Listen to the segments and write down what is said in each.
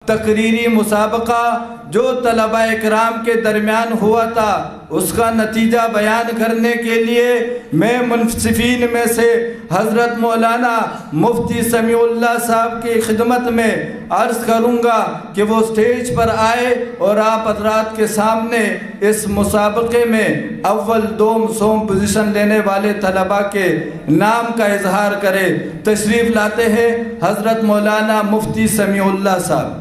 تقریری مسابقہ جو طلباء اکرام کے درمیان ہوا تھا اس کا نتیجہ بیان کرنے کے لیے میں منصفین میں سے حضرت مولانا مفتی سمیع اللہ صاحب کی خدمت میں عرض کروں گا کہ وہ سٹیج پر آئے اور آپ حضرات کے سامنے اس مسابقے میں اول دوم سوم پوزیشن لینے والے طلباء کے نام کا اظہار کرے۔ تشریف لاتے ہیں حضرت مولانا مفتی سمیع اللہ صاحب۔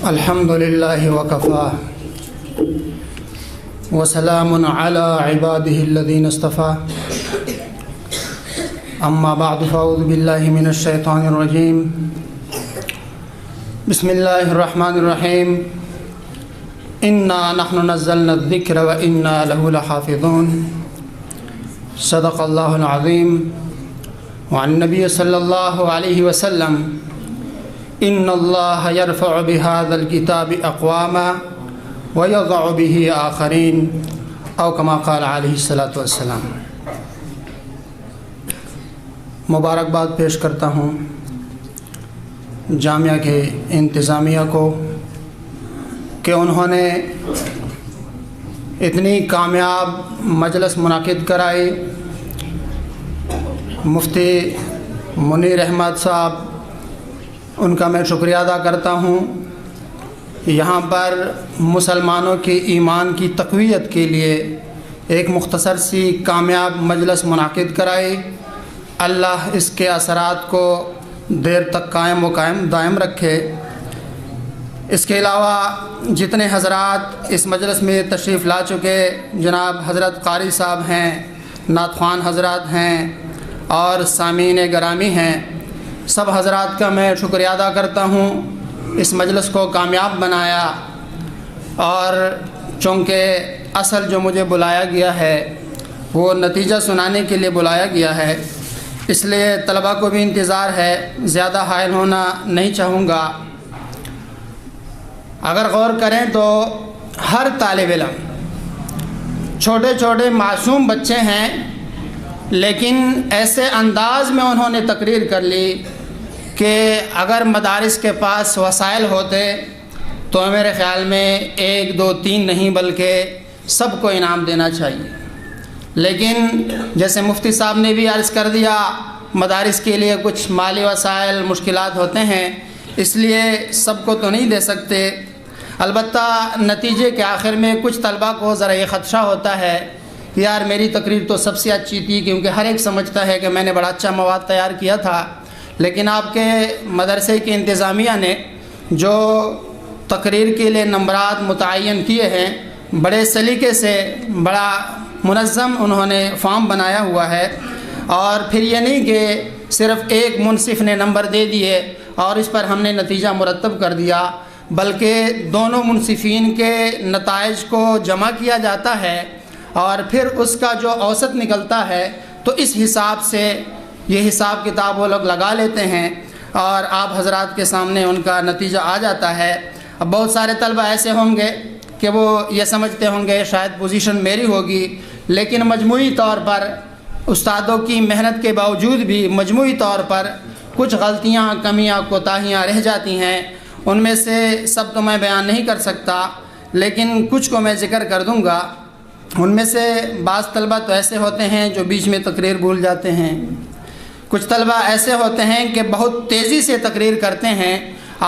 الحمدللہ وکفا وسلام علی عبادہ الذین اصطفیٰ، اما بعد فاعوذ باللہ من الشیطان الرجیم، بسم اللہ الرحمن الرحیم، انا نحن نزلنا الذکر وانا لہ لحافظون، صدق اللہ العظیم۔ وعن نبی صلی اللہ علیہ وسلم ان اللہ یرفع بهذا الکتاب اقواما ویضع به آخرین، او کما قال علیہ الصلاۃ والسلام۔ مبارکباد پیش کرتا ہوں جامعہ کے انتظامیہ کو کہ انہوں نے اتنی کامیاب مجلس منعقد کرائی۔ مفتی منیر احمد صاحب، ان کا میں شکریہ ادا کرتا ہوں۔ یہاں پر مسلمانوں کے ایمان کی تقویت کے لیے ایک مختصر سی کامیاب مجلس منعقد کرائی۔ اللہ اس کے اثرات کو دیر تک قائم و دائم رکھے۔ اس کے علاوہ جتنے حضرات اس مجلس میں تشریف لا چکے، جناب حضرت قاری صاحب ہیں، نعت خوان حضرات ہیں اور سامعین گرامی ہیں، سب حضرات کا میں شکریہ ادا کرتا ہوں۔ اس مجلس کو کامیاب بنایا، اور چونکہ اصل جو مجھے بلایا گیا ہے وہ نتیجہ سنانے کے لیے بلایا گیا ہے، اس لیے طلباء کو بھی انتظار ہے، زیادہ حائل ہونا نہیں چاہوں گا۔ اگر غور کریں تو ہر طالب علم، چھوٹے چھوٹے معصوم بچے ہیں، لیکن ایسے انداز میں انہوں نے تقریر کر لی کہ اگر مدارس کے پاس وسائل ہوتے تو میرے خیال میں 1 2 3 نہیں بلکہ سب کو انعام دینا چاہیے۔ لیکن جیسے مفتی صاحب نے بھی عرض کر دیا، مدارس کے لیے کچھ مالی وسائل مشکلات ہوتے ہیں، اس لیے سب کو تو نہیں دے سکتے۔ البتہ نتیجے کے آخر میں کچھ طلباء کو ذرا یہ خدشہ ہوتا ہے کہ یار میری تقریر تو سب سے اچھی تھی، کیونکہ ہر ایک سمجھتا ہے کہ میں نے بڑا اچھا مواد تیار کیا تھا۔ لیکن آپ کے مدرسے کی انتظامیہ نے جو تقریر کے لیے نمبرات متعین کیے ہیں، بڑے سلیقے سے، بڑا منظم انہوں نے فارم بنایا ہوا ہے، اور پھر یہ نہیں کہ صرف ایک منصف نے نمبر دے دیے اور اس پر ہم نے نتیجہ مرتب کر دیا، بلکہ دونوں منصفین کے نتائج کو جمع کیا جاتا ہے، اور پھر اس کا جو اوسط نکلتا ہے تو اس حساب سے یہ حساب کتاب وہ لوگ لگا لیتے ہیں، اور آپ حضرات کے سامنے ان کا نتیجہ آ جاتا ہے۔ اب بہت سارے طلبہ ایسے ہوں گے کہ وہ یہ سمجھتے ہوں گے شاید پوزیشن میری ہوگی، لیکن مجموعی طور پر استادوں کی محنت کے باوجود بھی مجموعی طور پر کچھ غلطیاں، کمیاں، کوتاہیاں رہ جاتی ہیں۔ ان میں سے سب تو میں بیان نہیں کر سکتا، لیکن کچھ کو میں ذکر کر دوں گا۔ ان میں سے بعض طلبہ تو ایسے ہوتے ہیں جو بیچ میں تقریر بھول جاتے ہیں، کچھ طلبہ ایسے ہوتے ہیں کہ بہت تیزی سے تقریر کرتے ہیں،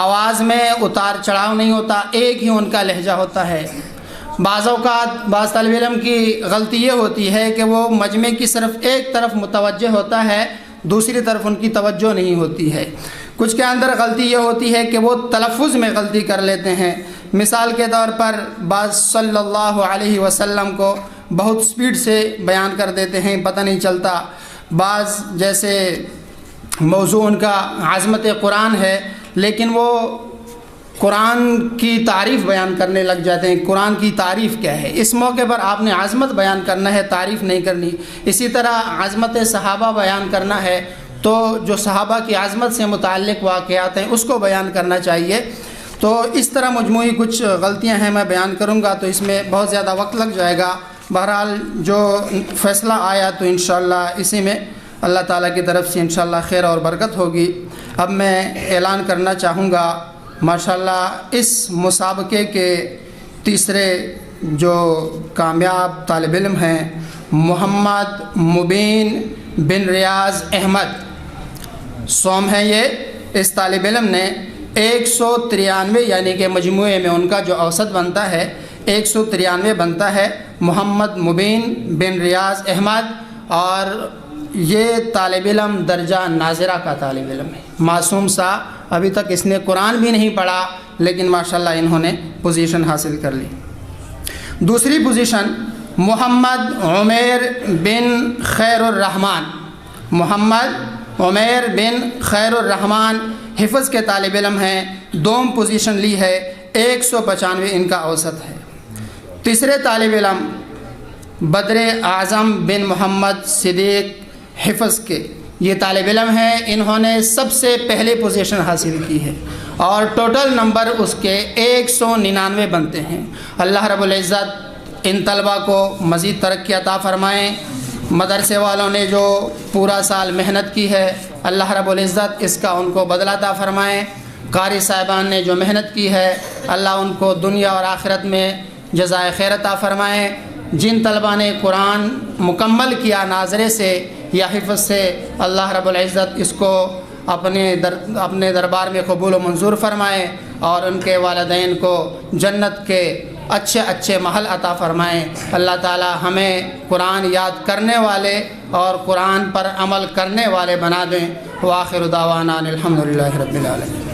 آواز میں اتار چڑھاؤ نہیں ہوتا، ایک ہی ان کا لہجہ ہوتا ہے۔ بعض اوقات بعض طالب علم کی غلطی یہ ہوتی ہے کہ وہ مجمع کی صرف ایک طرف متوجہ ہوتا ہے، دوسری طرف ان کی توجہ نہیں ہوتی ہے۔ کچھ کے اندر غلطی یہ ہوتی ہے کہ وہ تلفظ میں غلطی کر لیتے ہیں۔ مثال کے طور پر بعض صلی اللہ علیہ وسلم کو بہت سپیڈ سے بیان کر دیتے ہیں، پتہ نہیں چلتا۔ بعض جیسے موضوع ان کا عظمت قرآن ہے، لیکن وہ قرآن کی تعریف بیان کرنے لگ جاتے ہیں۔ قرآن کی تعریف کیا ہے؟ اس موقع پر آپ نے عظمت بیان کرنا ہے، تعریف نہیں کرنی۔ اسی طرح عظمت صحابہ بیان کرنا ہے تو جو صحابہ کی عظمت سے متعلق واقعات ہیں اس کو بیان کرنا چاہیے۔ تو اس طرح مجموعی کچھ غلطیاں ہیں، میں بیان کروں گا تو اس میں بہت زیادہ وقت لگ جائے گا۔ بہرحال جو فیصلہ آیا تو انشاءاللہ اسی میں اللہ تعالیٰ کی طرف سے انشاءاللہ خیر اور برکت ہوگی۔ اب میں اعلان کرنا چاہوں گا ماشاءاللہ اس مسابقے کے تیسرے جو کامیاب طالب علم ہیں محمد مبین بن ریاض احمد سوم ہیں یہ. اس طالب علم نے 193 یعنی کہ مجموعے میں ان کا جو اوسط بنتا ہے 193 بنتا ہے. محمد مبین بن ریاض احمد اور یہ طالب علم درجہ ناظرہ کا طالب علم ہے. معصوم سا ابھی تک اس نے قرآن بھی نہیں پڑھا لیکن ماشاءاللہ انہوں نے پوزیشن حاصل کر لی. دوسری پوزیشن محمد عمیر بن خیر الرحمن. محمد عمیر بن خیر الرحمن حفظ کے طالب علم ہیں. دوم پوزیشن لی ہے. 195 ان کا اوسط ہے. تیسرے طالب علم بدر اعظم بن محمد صدیق حفظ کے یہ طالب علم ہیں. انہوں نے سب سے پہلے پوزیشن حاصل کی ہے اور ٹوٹل نمبر اس کے 199 بنتے ہیں. اللہ رب العزت ان طلبہ کو مزید ترقی عطا فرمائیں. مدرسے والوں نے جو پورا سال محنت کی ہے اللہ رب العزت اس کا ان کو بدلہ عطا فرمائیں. قاری صاحبان نے جو محنت کی ہے اللہ ان کو دنیا اور آخرت میں جزائے خیر عطا فرمائیں. جن طلبہ نے قرآن مکمل کیا ناظرے سے یا حفظ سے اللہ رب العزت اس کو اپنے دربار میں قبول و منظور فرمائیں اور ان کے والدین کو جنت کے اچھے اچھے محل عطا فرمائیں. اللہ تعالی ہمیں قرآن یاد کرنے والے اور قرآن پر عمل کرنے والے بنا دیں. وآخر دعوانا الحمدللہ رب العالمین.